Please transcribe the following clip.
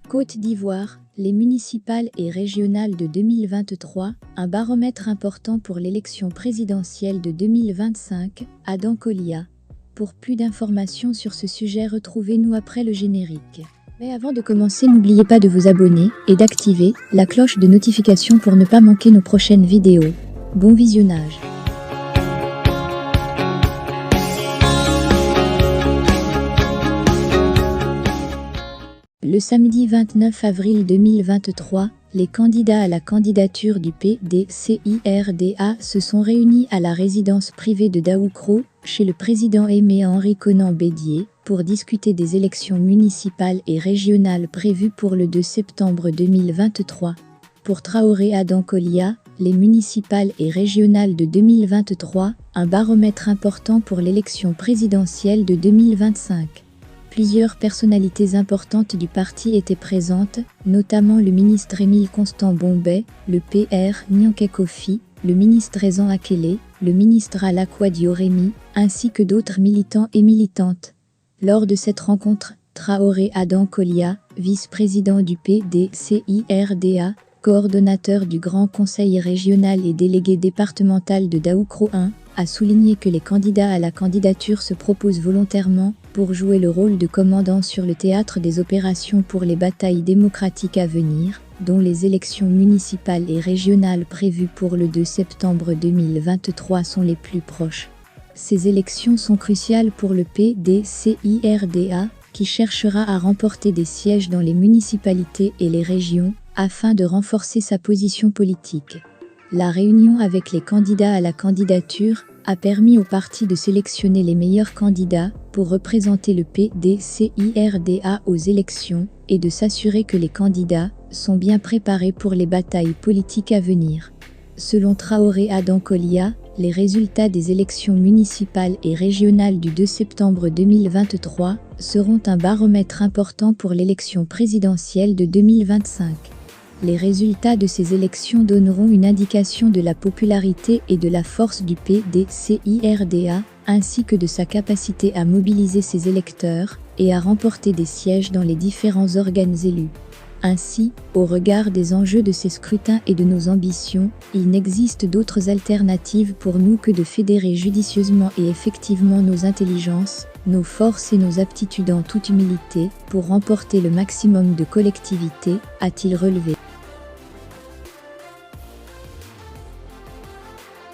Côte d'Ivoire, les municipales et régionales de 2023, un baromètre important pour l'élection présidentielle de 2025, Adam Kolia. Pour plus d'informations sur ce sujet, retrouvez-nous après le générique. Mais avant de commencer, n'oubliez pas de vous abonner et d'activer la cloche de notification pour ne pas manquer nos prochaines vidéos. Bon visionnage! Le samedi 29 avril 2023, les candidats à la candidature du PDCIRDA se sont réunis à la résidence privée de Daoukro, chez le président Aimé-Henri Konan Bédié, pour discuter des élections municipales et régionales prévues pour le 2 septembre 2023. Pour Traoré Adam Kolia, les municipales et régionales de 2023, un baromètre important pour l'élection présidentielle de 2025. Plusieurs personnalités importantes du parti étaient présentes, notamment le ministre Émile Constant Bombay, le PR Nyanké Kofi, le ministre Ezan Akele, le ministre Alakwa Dioremi, ainsi que d'autres militants et militantes. Lors de cette rencontre, Traoré Adam Kolia, vice-président du PDCIRDA, coordonnateur du Grand Conseil régional et délégué départemental de Daoukro 1, a souligné que les candidats à la candidature se proposent volontairement pour jouer le rôle de commandant sur le théâtre des opérations pour les batailles démocratiques à venir, dont les élections municipales et régionales prévues pour le 2 septembre 2023 sont les plus proches. Ces élections sont cruciales pour le PDCIRDA, qui cherchera à remporter des sièges dans les municipalités et les régions, afin de renforcer sa position politique. La réunion avec les candidats à la candidature a permis au parti de sélectionner les meilleurs candidats pour représenter le PDCIRDA aux élections et de s'assurer que les candidats sont bien préparés pour les batailles politiques à venir. Selon Traoré Adam Kolia, les résultats des élections municipales et régionales du 2 septembre 2023 seront un baromètre important pour l'élection présidentielle de 2025. Les résultats de ces élections donneront une indication de la popularité et de la force du PDCIRDA, ainsi que de sa capacité à mobiliser ses électeurs et à remporter des sièges dans les différents organes élus. Ainsi, au regard des enjeux de ces scrutins et de nos ambitions, il n'existe d'autres alternatives pour nous que de fédérer judicieusement et effectivement nos intelligences, nos forces et nos aptitudes en toute humilité, pour remporter le maximum de collectivité, a-t-il relevé.